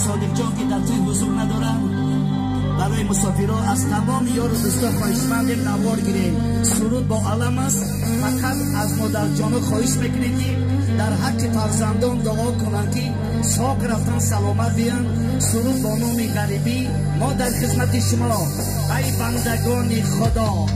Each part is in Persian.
صادق جان که در توی حضور ندارم، برای مسافرها از تمام یار و دوستا خواهشمندیم نوار گیریم. سرود با علم است. فقط از مادر جان خواهش میکنیم که در حق فرزندان دعا کنند که ساق رفتن سلامت بیان. سرود با نام غریبی ما در خدمت شما ای بندگان خدا.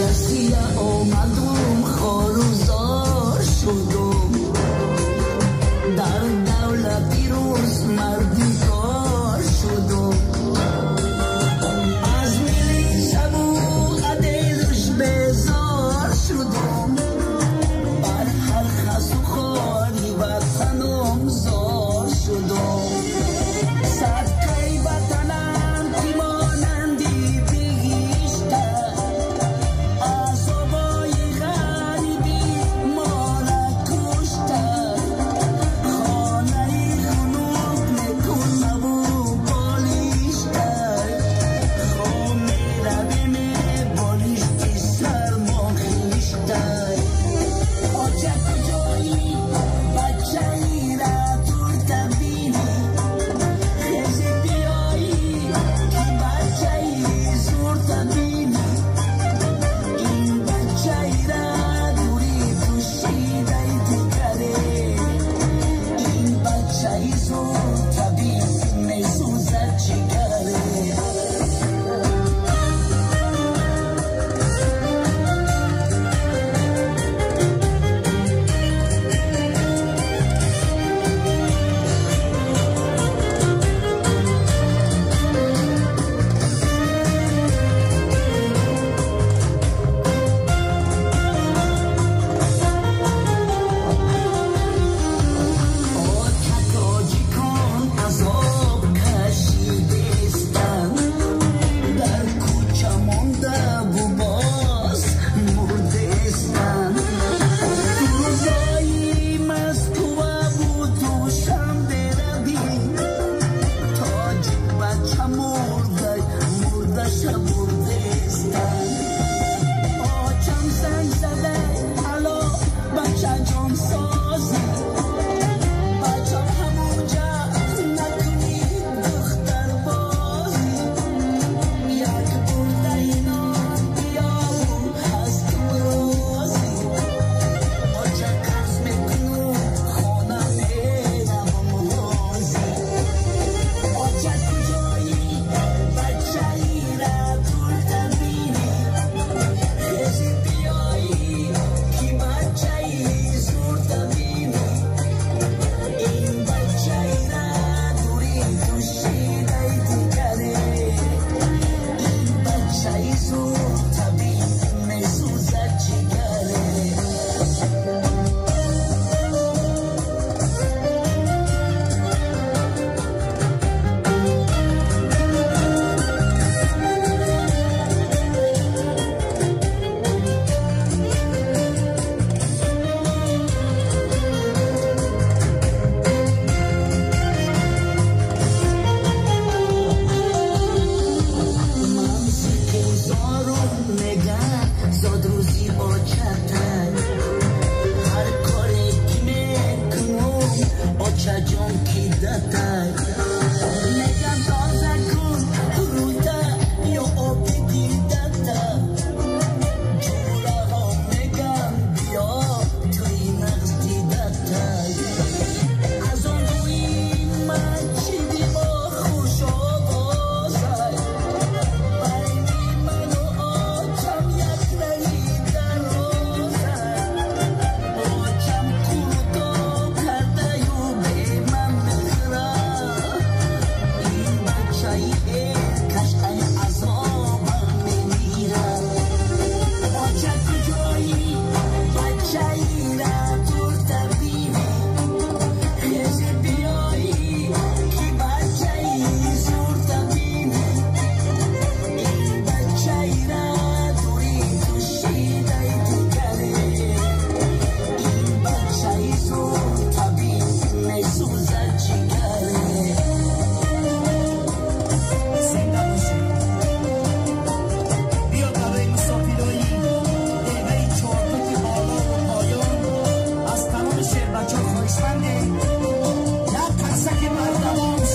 Rasiya o madu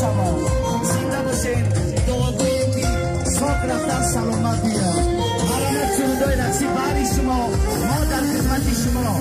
شما زنده باشین دعاگویی که ساک رفتن سلامت بیاد. برای سرودای رقصی برای شما ما در خدمت شما